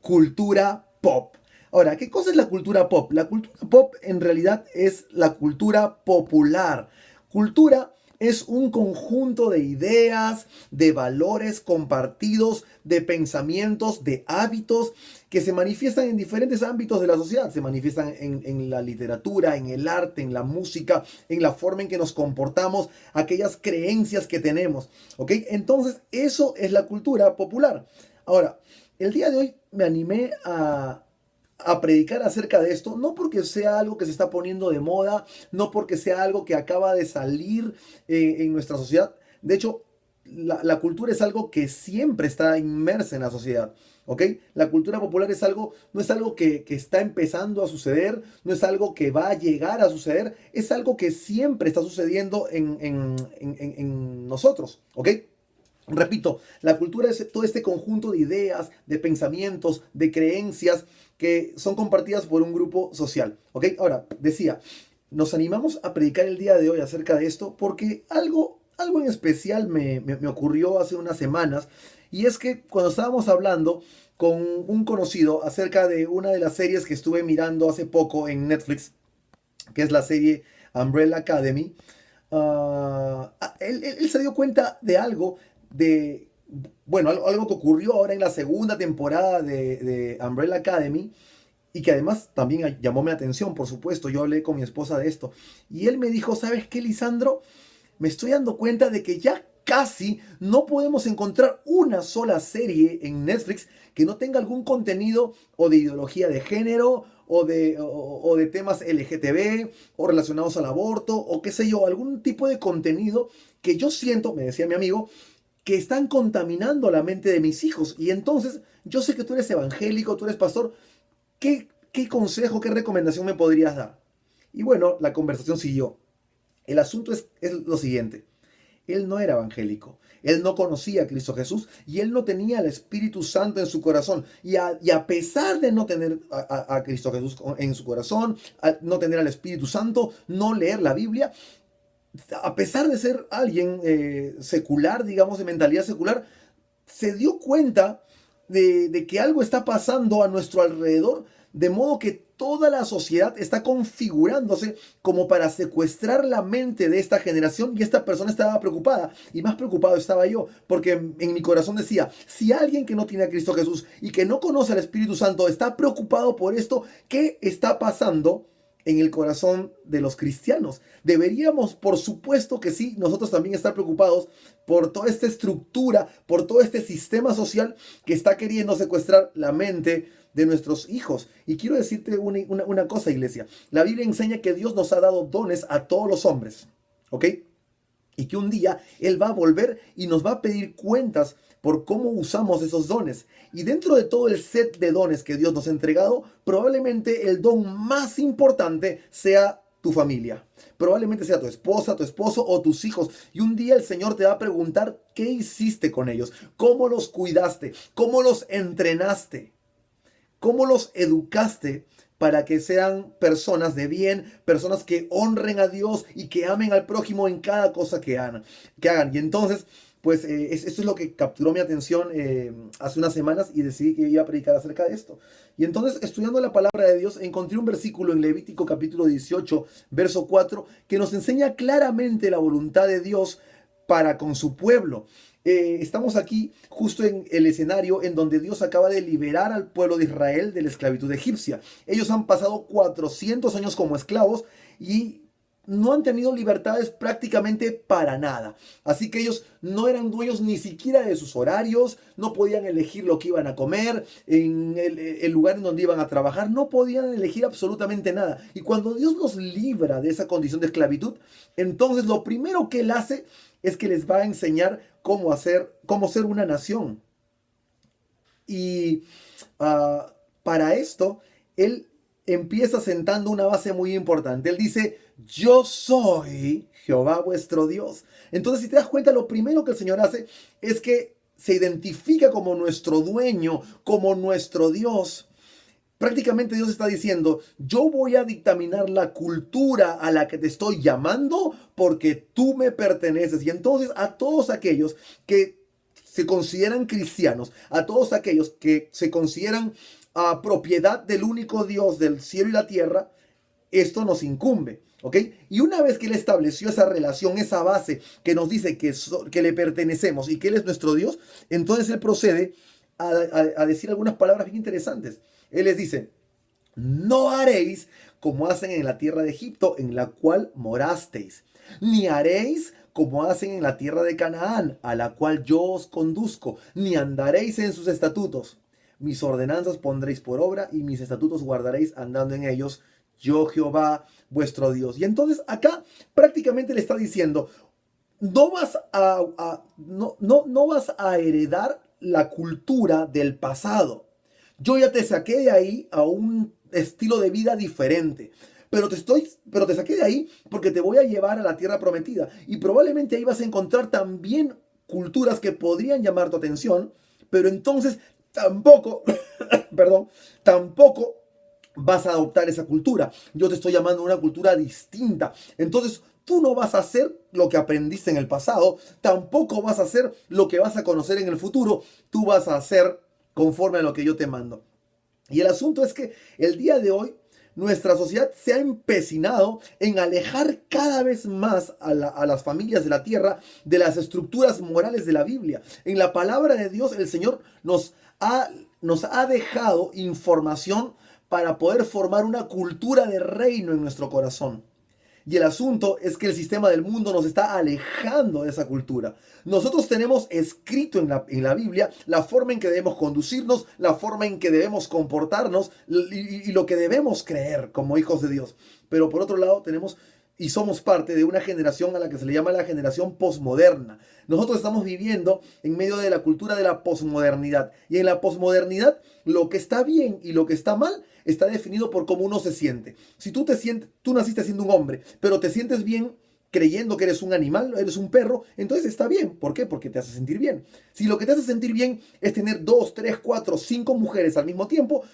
cultura pop. Ahora, ¿qué cosa es la cultura pop? La cultura pop en realidad es la cultura popular. Cultura es un conjunto de ideas, de valores compartidos, de pensamientos, de hábitos que se manifiestan en diferentes ámbitos de la sociedad. Se manifiestan en la literatura, en el arte, en la música, en la forma en que nos comportamos, aquellas creencias que tenemos. ¿Ok? Entonces, eso es la cultura popular. Ahora, el día de hoy me animé a predicar acerca de esto, no porque sea algo que se está poniendo de moda, no porque sea algo que acaba de salir en nuestra sociedad. De hecho, la cultura es algo que siempre está inmersa en la sociedad. ¿Ok? La cultura popular es algo, no es algo que está empezando a suceder, no es algo que va a llegar a suceder, es algo que siempre está sucediendo en nosotros. ¿Ok? Repito, la cultura es todo este conjunto de ideas, de pensamientos, de creencias que son compartidas por un grupo social. ¿Ok? Ahora, decía, nos animamos a predicar el día de hoy acerca de esto porque algo en especial me ocurrió hace unas semanas y es que cuando estábamos hablando con un conocido acerca de una de las series que estuve mirando hace poco en Netflix, que es la serie Umbrella Academy, él se dio cuenta de algo, de, bueno, algo que ocurrió ahora en la segunda temporada de Umbrella Academy y que además también llamó mi atención, por supuesto. Yo hablé con mi esposa de esto y él me dijo, ¿sabes qué, Lisandro? Me estoy dando cuenta de que ya casi no podemos encontrar una sola serie en Netflix que no tenga algún contenido o de ideología de género o de temas LGTB o relacionados al aborto o qué sé yo, algún tipo de contenido que yo siento, me decía mi amigo, que están contaminando la mente de mis hijos. Y entonces, yo sé que tú eres evangélico, tú eres pastor, ¿qué consejo, qué recomendación me podrías dar? Y bueno, la conversación siguió. El asunto es lo siguiente. Él no era evangélico. Él no conocía a Cristo Jesús y él no tenía el Espíritu Santo en su corazón. Y a pesar de no tener a Cristo Jesús en su corazón, no tener al Espíritu Santo, no leer la Biblia, a pesar de ser alguien secular, digamos, de mentalidad secular, se dio cuenta de que algo está pasando a nuestro alrededor, de modo que toda la sociedad está configurándose como para secuestrar la mente de esta generación y esta persona estaba preocupada y más preocupado estaba yo porque en mi corazón decía, si alguien que no tiene a Cristo Jesús y que no conoce al Espíritu Santo está preocupado por esto, ¿qué está pasando en el corazón de los cristianos? Deberíamos, por supuesto que sí, nosotros también estar preocupados por toda esta estructura, por todo este sistema social que está queriendo secuestrar la mente de nuestros hijos. Y quiero decirte una cosa, iglesia. La Biblia enseña que Dios nos ha dado dones a todos los hombres. ¿Ok? Y que un día Él va a volver y nos va a pedir cuentas por cómo usamos esos dones. Y dentro de todo el set de dones que Dios nos ha entregado, probablemente el don más importante sea tu familia. Probablemente sea tu esposa, tu esposo o tus hijos. Y un día el Señor te va a preguntar qué hiciste con ellos, cómo los cuidaste, cómo los entrenaste, cómo los educaste para que sean personas de bien, personas que honren a Dios y que amen al prójimo en cada cosa que hagan. Y entonces, pues esto es lo que capturó mi atención hace unas semanas y decidí que iba a predicar acerca de esto. Y entonces, estudiando la palabra de Dios, encontré un versículo en Levítico capítulo 18, verso 4, que nos enseña claramente la voluntad de Dios para con su pueblo. Estamos aquí justo en el escenario en donde Dios acaba de liberar al pueblo de Israel de la esclavitud egipcia. Ellos han pasado 400 años como esclavos y no han tenido libertades prácticamente para nada. Así que ellos no eran dueños ni siquiera de sus horarios, no podían elegir lo que iban a comer, en el lugar en donde iban a trabajar, no podían elegir absolutamente nada. Y cuando Dios los libra de esa condición de esclavitud, entonces lo primero que Él hace es que les va a enseñar cómo ser una nación. Y para esto, Él empieza sentando una base muy importante. Él dice, yo soy Jehová vuestro Dios. Entonces, si te das cuenta, lo primero que el Señor hace es que se identifica como nuestro dueño, como nuestro Dios. Prácticamente Dios está diciendo, yo voy a dictaminar la cultura a la que te estoy llamando porque tú me perteneces. Y entonces a todos aquellos que se consideran cristianos, a todos aquellos que se consideran propiedad del único Dios del cielo y la tierra, esto nos incumbe. ¿Ok? Y una vez que Él estableció esa relación, esa base que nos dice que le pertenecemos y que Él es nuestro Dios, entonces Él procede a decir algunas palabras bien interesantes. Él les dice, no haréis como hacen en la tierra de Egipto, en la cual morasteis, ni haréis como hacen en la tierra de Canaán, a la cual yo os conduzco, ni andaréis en sus estatutos. Mis ordenanzas pondréis por obra y mis estatutos guardaréis andando en ellos. Yo Jehová, vuestro Dios. Y entonces acá prácticamente le está diciendo, no vas a heredar la cultura del pasado. Yo ya te saqué de ahí a un estilo de vida diferente. Pero te saqué de ahí porque te voy a llevar a la tierra prometida. Y probablemente ahí vas a encontrar también culturas que podrían llamar tu atención, pero entonces tampoco, perdón, tampoco vas a adoptar esa cultura. Yo te estoy llamando a una cultura distinta. Entonces, tú no vas a hacer lo que aprendiste en el pasado, tampoco vas a hacer lo que vas a conocer en el futuro, tú vas a hacer conforme a lo que yo te mando. Y el asunto es que el día de hoy nuestra sociedad se ha empecinado en alejar cada vez más a las familias de la tierra de las estructuras morales de la Biblia. En la palabra de Dios el Señor nos ha dejado información para poder formar una cultura de reino en nuestro corazón. Y el asunto es que el sistema del mundo nos está alejando de esa cultura. Nosotros tenemos escrito en la Biblia la forma en que debemos conducirnos, la forma en que debemos comportarnos y lo que debemos creer como hijos de Dios. Pero por otro lado tenemos y somos parte de una generación a la que se le llama la generación posmoderna. Nosotros estamos viviendo en medio de la cultura de la posmodernidad. Y en la posmodernidad lo que está bien y lo que está mal está definido por cómo uno se siente. Si tú tú naciste siendo un hombre, pero te sientes bien creyendo que eres un animal, eres un perro, entonces está bien. ¿Por qué? Porque te hace sentir bien. Si lo que te hace sentir bien es tener 2, 3, 4, 5 mujeres al mismo tiempo,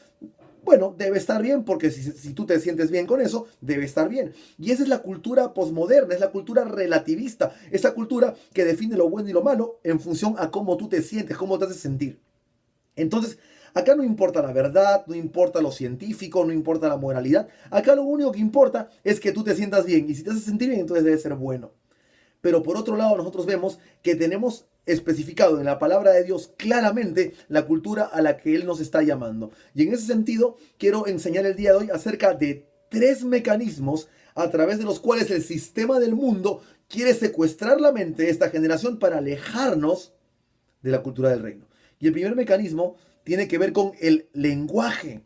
bueno, debe estar bien, porque si tú te sientes bien con eso, debe estar bien. Y esa es la cultura posmoderna, es la cultura relativista, esa cultura que define lo bueno y lo malo en función a cómo tú te sientes, cómo te haces sentir. Entonces, acá no importa la verdad, no importa lo científico, no importa la moralidad. Acá lo único que importa es que tú te sientas bien. Y si te haces sentir bien, entonces debe ser bueno. Pero por otro lado, nosotros vemos que tenemos especificado en la palabra de Dios claramente la cultura a la que Él nos está llamando. Y en ese sentido, quiero enseñar el día de hoy acerca de 3 mecanismos a través de los cuales el sistema del mundo quiere secuestrar la mente de esta generación para alejarnos de la cultura del reino. Y el primer mecanismo tiene que ver con el lenguaje,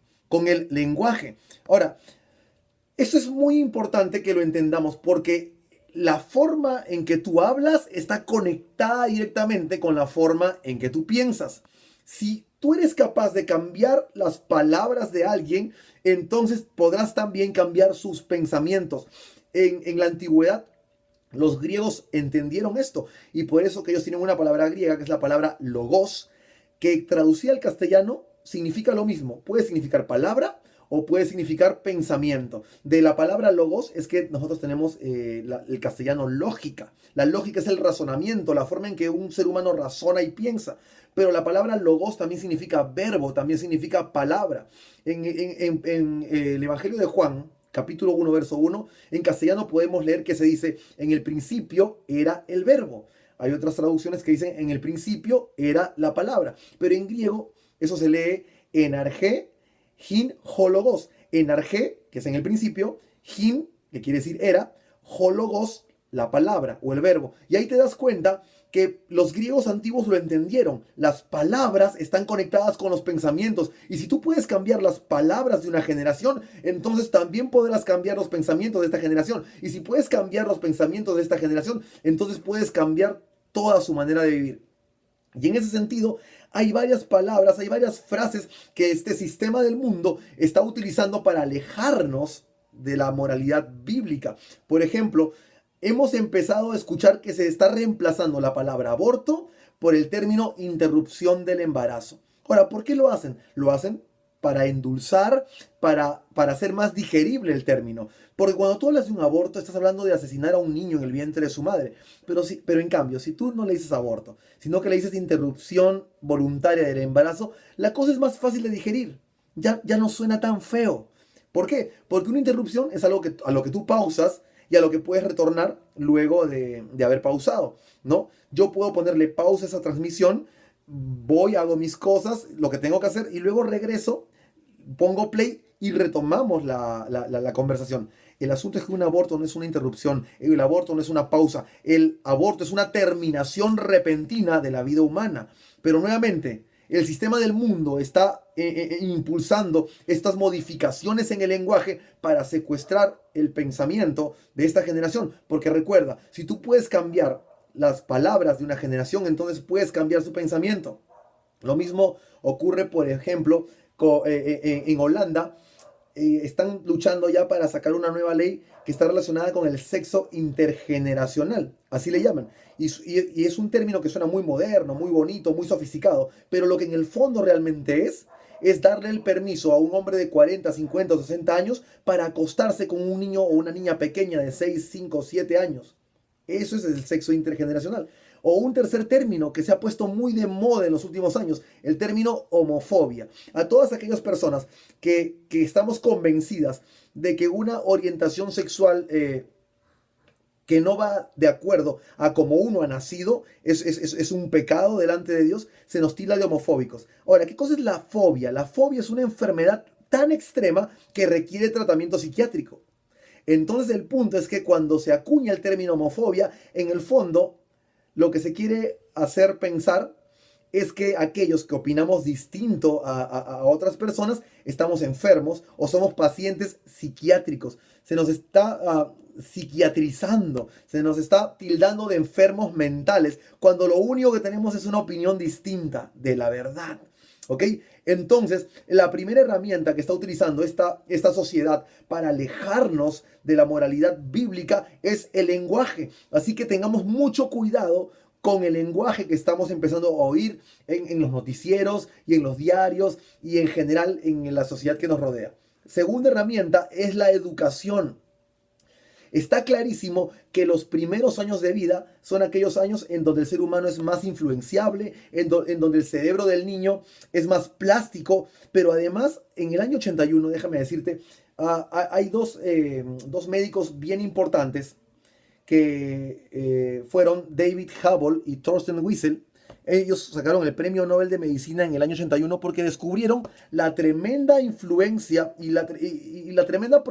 Ahora, esto es muy importante que lo entendamos porque la forma en que tú hablas está conectada directamente con la forma en que tú piensas. Si tú eres capaz de cambiar las palabras de alguien, entonces podrás también cambiar sus pensamientos. En la antigüedad, los griegos entendieron esto y por eso que ellos tienen una palabra griega que es la palabra logos, que traducida al castellano significa lo mismo. Puede significar palabra o puede significar pensamiento. De la palabra logos es que nosotros tenemos el castellano lógica. La lógica es el razonamiento, la forma en que un ser humano razona y piensa. Pero la palabra logos también significa verbo, también significa palabra. En el Evangelio de Juan, capítulo 1, verso 1, en castellano podemos leer que se dice, en el principio era el verbo. Hay otras traducciones que dicen, en el principio era la palabra. Pero en griego eso se lee enargé, hin, hologos. Enargé, que es en el principio, hin, que quiere decir era, hologos, la palabra o el verbo. Y ahí te das cuenta que los griegos antiguos lo entendieron. Las palabras están conectadas con los pensamientos. Y si tú puedes cambiar las palabras de una generación, entonces también podrás cambiar los pensamientos de esta generación. Y si puedes cambiar los pensamientos de esta generación, entonces puedes cambiar toda su manera de vivir. Y en ese sentido, hay varias palabras, hay varias frases que este sistema del mundo está utilizando para alejarnos de la moralidad bíblica. Por ejemplo, hemos empezado a escuchar que se está reemplazando la palabra aborto por el término interrupción del embarazo. Ahora, ¿por qué lo hacen? Lo hacen para endulzar, para hacer más digerible el término. Porque cuando tú hablas de un aborto, estás hablando de asesinar a un niño en el vientre de su madre. Pero en cambio, si tú no le dices aborto, sino que le dices interrupción voluntaria del embarazo, la cosa es más fácil de digerir. Ya no suena tan feo. ¿Por qué? Porque una interrupción es algo a lo que tú pausas y a lo que puedes retornar luego de haber pausado, ¿no? Yo puedo ponerle pausa a esa transmisión, voy, hago mis cosas, lo que tengo que hacer y luego regreso, pongo play y retomamos la conversación. El asunto es que un aborto no es una interrupción, el aborto no es una pausa, el aborto es una terminación repentina de la vida humana. Pero nuevamente, el sistema del mundo está impulsando estas modificaciones en el lenguaje para secuestrar el pensamiento de esta generación. Porque recuerda, si tú puedes cambiar las palabras de una generación, entonces puedes cambiar su pensamiento. Lo mismo ocurre, por ejemplo, en Holanda. Están luchando ya para sacar una nueva ley que está relacionada con el sexo intergeneracional, así le llaman. Y es un término que suena muy moderno, muy bonito, muy sofisticado, pero lo que en el fondo realmente es darle el permiso a un hombre de 40, 50 o 60 años para acostarse con un niño o una niña pequeña de 6, 5, 7 años. Eso es el sexo intergeneracional. O un tercer término que se ha puesto muy de moda en los últimos años, el término homofobia. A todas aquellas personas que estamos convencidas de que una orientación sexual que no va de acuerdo a cómo uno ha nacido es un pecado delante de Dios, se nos tilda de homofóbicos. Ahora, ¿qué cosa es la fobia? La fobia es una enfermedad tan extrema que requiere tratamiento psiquiátrico. Entonces el punto es que cuando se acuña el término homofobia, en el fondo lo que se quiere hacer pensar es que aquellos que opinamos distinto a otras personas estamos enfermos o somos pacientes psiquiátricos. Se nos está psiquiatrizando, se nos está tildando de enfermos mentales, cuando lo único que tenemos es una opinión distinta de la verdad. ¿Ok? Entonces, la primera herramienta que está utilizando esta sociedad para alejarnos de la moralidad bíblica es el lenguaje. Así que tengamos mucho cuidado con el lenguaje que estamos empezando a oír en los noticieros y en los diarios y en general en la sociedad que nos rodea. Segunda herramienta es la educación. Está clarísimo que los primeros años de vida son aquellos años en donde el ser humano es más influenciable, en donde el cerebro del niño es más plástico, pero además en el año 81, déjame decirte, hay dos médicos bien importantes que fueron David Hubble y Thorsten Wiesel. Ellos sacaron el Premio Nobel de Medicina en el año 81 porque descubrieron la tremenda influencia y la tremenda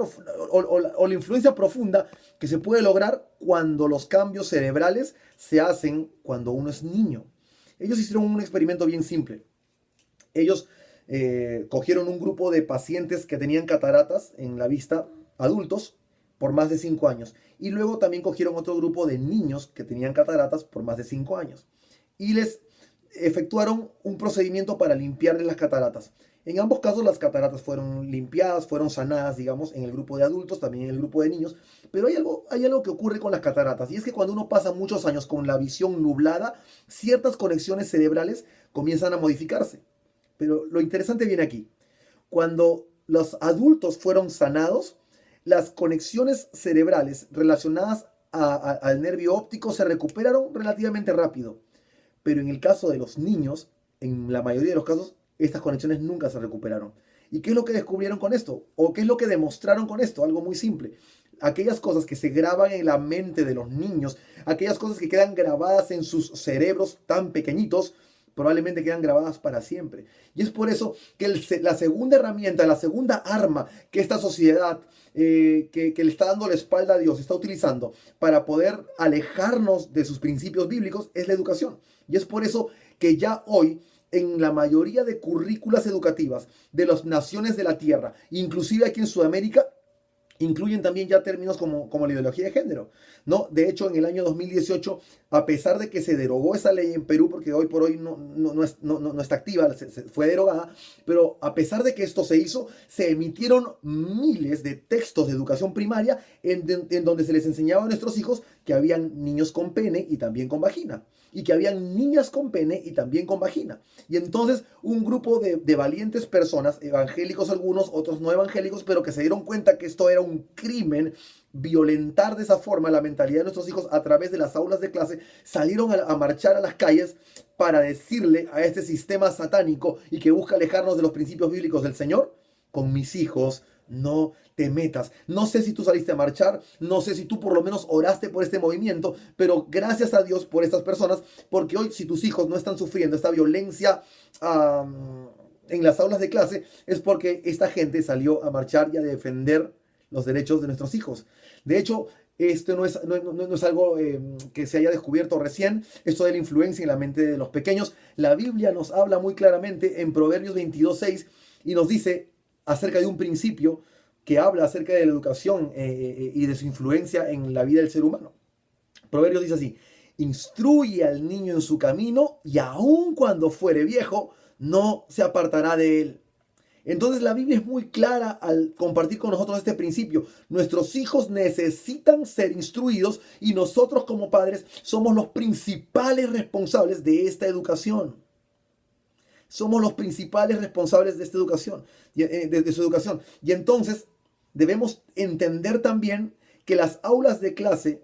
o la influencia profunda que se puede lograr cuando los cambios cerebrales se hacen cuando uno es niño. Ellos hicieron un experimento bien simple. Ellos cogieron un grupo de pacientes que tenían cataratas en la vista, adultos, por más de 5 años. Y luego también cogieron otro grupo de niños que tenían cataratas por más de 5 años. Y les efectuaron un procedimiento para limpiarles las cataratas. En ambos casos las cataratas fueron limpiadas, fueron sanadas, digamos, en el grupo de adultos, también en el grupo de niños. Pero hay algo que ocurre con las cataratas, y es que cuando uno pasa muchos años con la visión nublada, ciertas conexiones cerebrales comienzan a modificarse. Pero lo interesante viene aquí. Cuando los adultos fueron sanados, las conexiones cerebrales relacionadas al nervio óptico se recuperaron relativamente rápido. Pero en el caso de los niños, en la mayoría de los casos, estas conexiones nunca se recuperaron. ¿Y qué es lo que descubrieron con esto? ¿O qué es lo que demostraron con esto? Algo muy simple. Aquellas cosas que se graban en la mente de los niños, aquellas cosas que quedan grabadas en sus cerebros tan pequeñitos, probablemente quedan grabadas para siempre. Y es por eso que la segunda herramienta, la segunda arma que esta sociedad que le está dando la espalda a Dios está utilizando para poder alejarnos de sus principios bíblicos es la educación. Y es por eso que ya hoy en la mayoría de currículas educativas de las naciones de la tierra, inclusive aquí en Sudamérica, incluyen también ya términos como la ideología de género, ¿no? De hecho, en el año 2018, a pesar de que se derogó esa ley en Perú, porque hoy por hoy no está activa, fue derogada, pero a pesar de que esto se hizo, se emitieron miles de textos de educación primaria en donde se les enseñaba a nuestros hijos que habían niños con pene y también con vagina. y que habían niñas con pene y también con vagina. Y entonces un grupo de valientes personas, evangélicos algunos, otros no evangélicos, pero que se dieron cuenta que esto era un crimen, violentar de esa forma la mentalidad de nuestros hijos a través de las aulas de clase, salieron a marchar a las calles para decirle a este sistema satánico y que busca alejarnos de los principios bíblicos del Señor: con mis hijos no te metas. No sé si tú saliste a marchar, no sé si tú por lo menos oraste por este movimiento, pero gracias a Dios por estas personas, porque hoy si tus hijos no están sufriendo esta violencia en las aulas de clase, es porque esta gente salió a marchar y a defender los derechos de nuestros hijos. De hecho, esto no es algo que se haya descubierto recién, esto de la influencia en la mente de los pequeños. La Biblia nos habla muy claramente en Proverbios 22:6 y nos dice acerca de un principio que habla acerca de la educación y de su influencia en la vida del ser humano. Proverbios dice así: instruye al niño en su camino y aun cuando fuere viejo, no se apartará de él. Entonces la Biblia es muy clara al compartir con nosotros este principio. Nuestros hijos necesitan ser instruidos y nosotros como padres somos los principales responsables de esta educación. Somos los principales responsables de esta educación, de su educación. Y entonces debemos entender también que las aulas de clase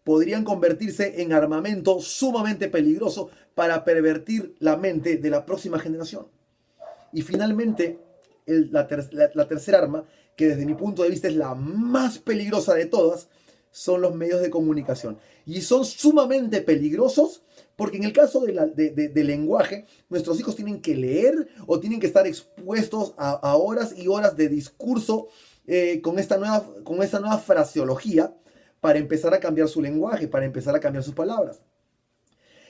podrían convertirse en armamento sumamente peligroso para pervertir la mente de la próxima generación. Y finalmente, la tercera arma, que desde mi punto de vista es la más peligrosa de todas, son los medios de comunicación. Y son sumamente peligrosos porque en el caso del lenguaje, nuestros hijos tienen que leer o tienen que estar expuestos a horas y horas de discurso con esta nueva fraseología para empezar a cambiar su lenguaje, para empezar a cambiar sus palabras.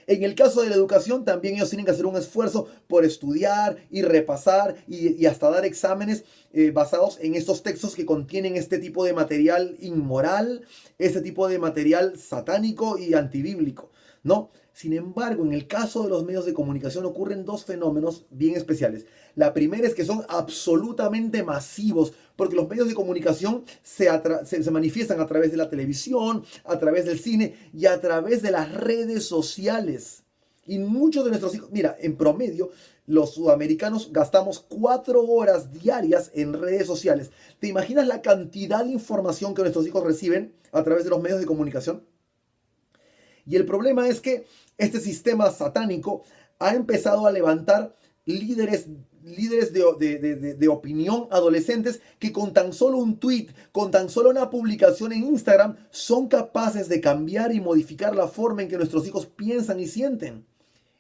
En el caso de la educación, también ellos tienen que hacer un esfuerzo por estudiar y repasar y hasta dar exámenes basados en estos textos que contienen este tipo de material inmoral, este tipo de material satánico y antibíblico, ¿no? Sin embargo, en el caso de los medios de comunicación ocurren dos fenómenos bien especiales. La primera es que son absolutamente masivos, porque los medios de comunicación se manifiestan a través de la televisión, a través del cine y a través de las redes sociales. Y muchos de nuestros hijos, mira, en promedio, los sudamericanos gastamos 4 horas diarias en redes sociales. ¿Te imaginas la cantidad de información que nuestros hijos reciben a través de los medios de comunicación? Y el problema es que este sistema satánico ha empezado a levantar líderes de opinión adolescentes que con tan solo un tweet, con tan solo una publicación en Instagram, son capaces de cambiar y modificar la forma en que nuestros hijos piensan y sienten.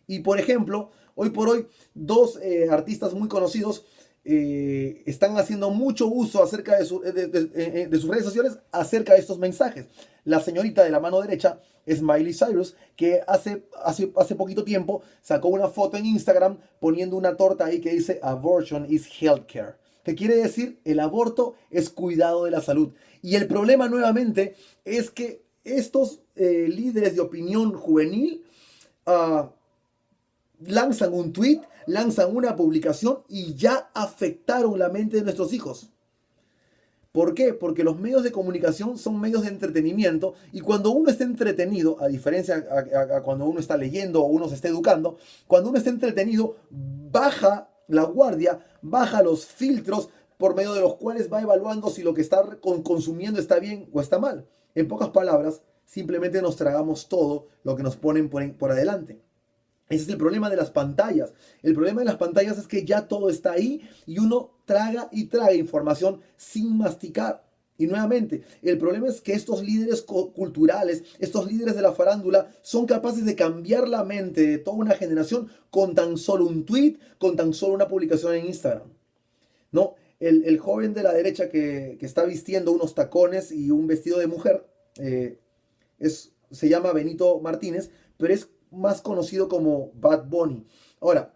Y por ejemplo, hoy por hoy, dos artistas muy conocidos están haciendo mucho uso acerca de sus redes sociales acerca de estos mensajes. La señorita de la mano derecha es Miley Cyrus, que hace poquito tiempo sacó una foto en Instagram poniendo una torta ahí que dice "Abortion is healthcare", que quiere decir el aborto es cuidado de la salud. Y el problema nuevamente es que estos líderes de opinión juvenil lanzan un tweet, lanzan una publicación y ya afectaron la mente de nuestros hijos. ¿Por qué? Porque los medios de comunicación son medios de entretenimiento y cuando uno está entretenido, a diferencia a cuando uno está leyendo o uno se está educando, cuando uno está entretenido, baja la guardia, baja los filtros por medio de los cuales va evaluando si lo que está consumiendo está bien o está mal. En pocas palabras, simplemente nos tragamos todo lo que nos ponen por adelante. Ese es el problema de las pantallas. El problema de las pantallas es que ya todo está ahí y uno traga y traga información sin masticar. Y nuevamente, el problema es que estos líderes culturales, estos líderes de la farándula, son capaces de cambiar la mente de toda una generación con tan solo un tweet, con tan solo una publicación en Instagram. ¿No? El joven de la derecha que está vistiendo unos tacones y un vestido de mujer se llama Benito Martínez, pero es más conocido como Bad Bunny. Ahora,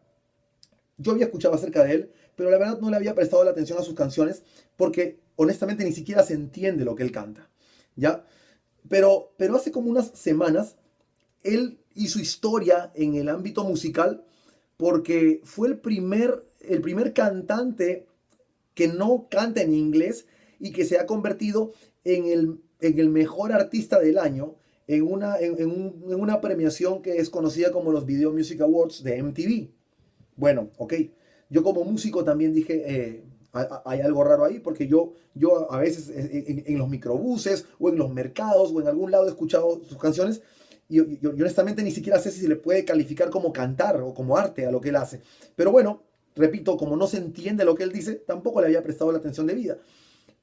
yo había escuchado acerca de él, pero la verdad no le había prestado la atención a sus canciones porque honestamente ni siquiera se entiende lo que él canta, ¿ya? Pero hace como unas semanas él hizo historia en el ámbito musical porque fue el primer cantante que no canta en inglés y que se ha convertido en el mejor artista del año en una premiación que es conocida como los Video Music Awards de MTV. Bueno, ok. Yo como músico también dije, hay algo raro ahí, porque yo a veces en los microbuses o en los mercados o en algún lado he escuchado sus canciones y yo honestamente ni siquiera sé si se le puede calificar como cantar o como arte a lo que él hace. Pero bueno, repito, como no se entiende lo que él dice, tampoco le había prestado la atención debida.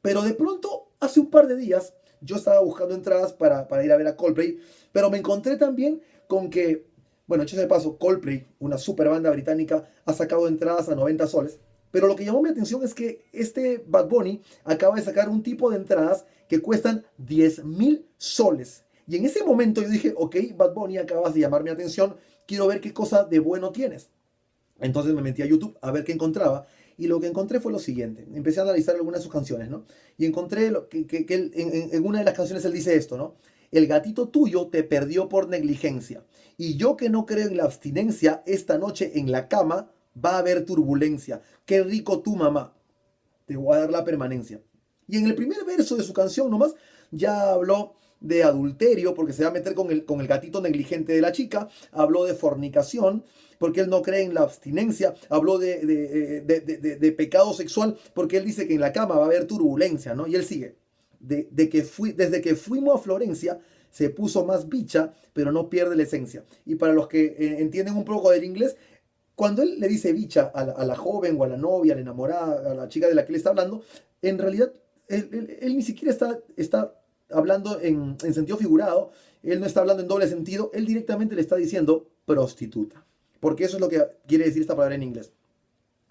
Pero de pronto, hace un par de días, yo estaba buscando entradas para ir a ver a Coldplay, pero me encontré también con que, bueno, hecho de paso, Coldplay, una super banda británica, ha sacado entradas a 90 soles. Pero lo que llamó mi atención es que este Bad Bunny acaba de sacar un tipo de entradas que cuestan 10.000 soles. Y en ese momento yo dije, ok, Bad Bunny, acabas de llamar mi atención, quiero ver qué cosa de bueno tienes. Entonces me metí a YouTube a ver qué encontraba. Y lo que encontré fue lo siguiente. Empecé a analizar algunas de sus canciones, ¿no? Y encontré que él, en una de las canciones él dice esto, ¿no? El gatito tuyo te perdió por negligencia. Y yo que no creo en la abstinencia, esta noche en la cama va a haber turbulencia. Qué rico tu mamá. Te voy a dar la permanencia. Y en el primer verso de su canción nomás ya habló de adulterio, porque se va a meter con el gatito negligente de la chica, habló de fornicación, porque él no cree en la abstinencia, habló de pecado sexual, porque él dice que en la cama va a haber turbulencia, ¿no? Y él sigue, desde que fuimos a Florencia, se puso más bicha, pero no pierde la esencia. Y para los que entienden un poco del inglés, cuando él le dice bicha a la joven o a la novia, a la enamorada, a la chica de la que le está hablando, en realidad él ni siquiera está hablando en sentido figurado, él no está hablando en doble sentido, él directamente le está diciendo prostituta. Porque eso es lo que quiere decir esta palabra en inglés.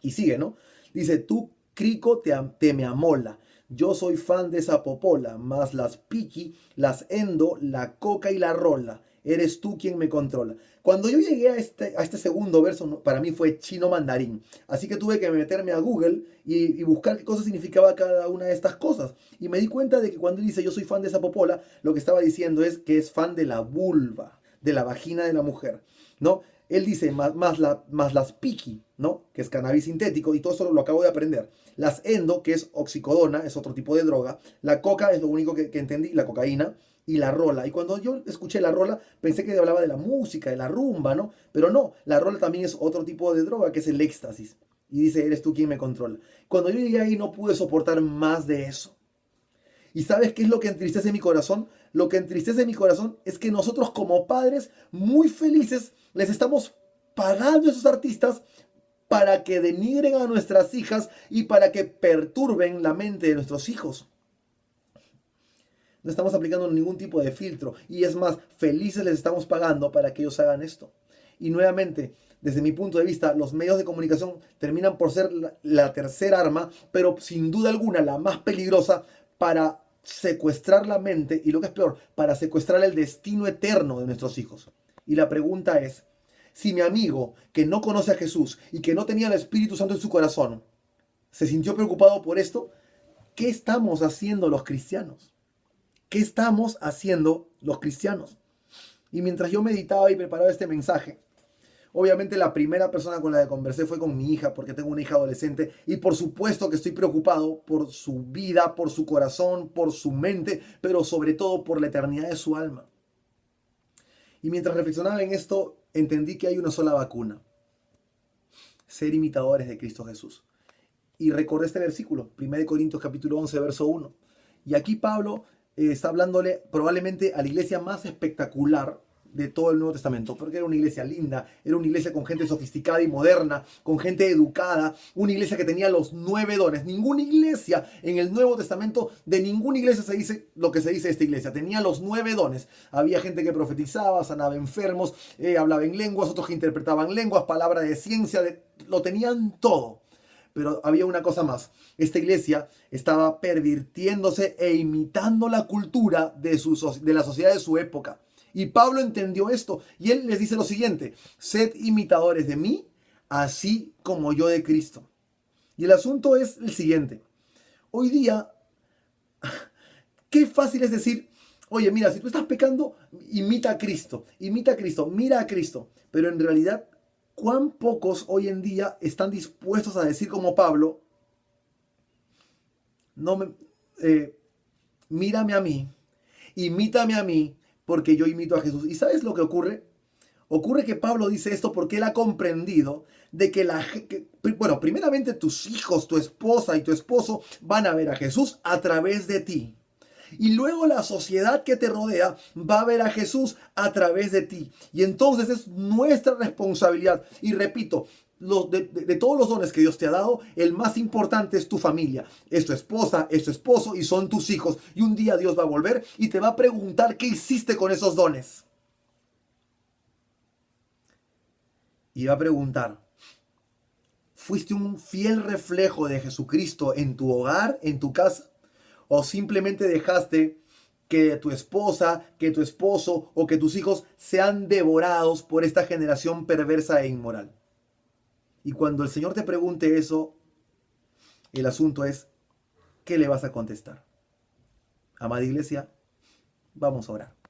Y sigue, ¿no? Dice, tú, crico, te me amola. Yo soy fan de esa popola, más las piqui, las endo, la coca y la rola. Eres tú quien me controla. Cuando yo llegué a este segundo verso, para mí fue chino mandarín. Así que tuve que meterme a Google y buscar qué cosa significaba cada una de estas cosas. Y me di cuenta de que cuando él dice yo soy fan de esa popola, lo que estaba diciendo es que es fan de la vulva, de la vagina de la mujer, ¿no? Él dice más las piqui, ¿no? Que es cannabis sintético, y todo eso lo acabo de aprender. Las endo, que es oxicodona, es otro tipo de droga. La coca es lo único que entendí, la cocaína. Y la rola. Y cuando yo escuché la rola, pensé que hablaba de la música, de la rumba, ¿no? Pero no, la rola también es otro tipo de droga, que es el éxtasis. Y dice, eres tú quien me controla. Cuando yo llegué ahí no pude soportar más de eso. ¿Y sabes qué es lo que entristece mi corazón? Lo que entristece mi corazón es que nosotros como padres, muy felices, les estamos pagando a esos artistas para que denigren a nuestras hijas y para que perturben la mente de nuestros hijos. No estamos aplicando ningún tipo de filtro. Y es más, felices les estamos pagando para que ellos hagan esto. Y nuevamente, desde mi punto de vista, los medios de comunicación terminan por ser la tercera arma, pero sin duda alguna la más peligrosa para secuestrar la mente y lo que es peor, para secuestrar el destino eterno de nuestros hijos. Y la pregunta es, si mi amigo que no conoce a Jesús y que no tenía el Espíritu Santo en su corazón, se sintió preocupado por esto, ¿qué estamos haciendo los cristianos? ¿Qué estamos haciendo los cristianos? Y mientras yo meditaba y preparaba este mensaje, obviamente la primera persona con la que conversé fue con mi hija, porque tengo una hija adolescente, y por supuesto que estoy preocupado por su vida, por su corazón, por su mente, pero sobre todo por la eternidad de su alma. Y mientras reflexionaba en esto, entendí que hay una sola vacuna: ser imitadores de Cristo Jesús. Y recordé este versículo, 1 Corintios capítulo 11, verso 1. Y aquí Pablo está hablándole probablemente a la iglesia más espectacular de todo el Nuevo Testamento, porque era una iglesia linda, era una iglesia con gente sofisticada y moderna, con gente educada, una iglesia que tenía los 9 dones. Ninguna iglesia en el Nuevo Testamento, de ninguna iglesia se dice lo que se dice de esta iglesia, tenía los 9 dones. Había gente que profetizaba, sanaba enfermos, hablaba en lenguas, otros que interpretaban lenguas, palabra de ciencia, lo tenían todo. Pero había una cosa más. Esta iglesia estaba pervirtiéndose e imitando la cultura de la sociedad de su época. Y Pablo entendió esto. Y él les dice lo siguiente: sed imitadores de mí, así como yo de Cristo. Y el asunto es el siguiente. Hoy día, qué fácil es decir, oye, mira, si tú estás pecando, imita a Cristo, mira a Cristo. Pero en realidad, ¿cuán pocos hoy en día están dispuestos a decir como Pablo, no me, mírame a mí, imítame a mí, porque yo imito a Jesús. ¿Y sabes lo que ocurre? Ocurre que Pablo dice esto porque él ha comprendido de que bueno, primeramente tus hijos, tu esposa y tu esposo van a ver a Jesús a través de ti. Y luego la sociedad que te rodea va a ver a Jesús a través de ti. Y entonces es nuestra responsabilidad. Y repito, de todos los dones que Dios te ha dado, el más importante es tu familia. Es tu esposa, es tu esposo y son tus hijos. Y un día Dios va a volver y te va a preguntar qué hiciste con esos dones. Y va a preguntar, ¿fuiste un fiel reflejo de Jesucristo en tu hogar, en tu casa? ¿O simplemente dejaste que tu esposa, que tu esposo o que tus hijos sean devorados por esta generación perversa e inmoral? Y cuando el Señor te pregunte eso, el asunto es, ¿qué le vas a contestar? Amada iglesia, vamos a orar.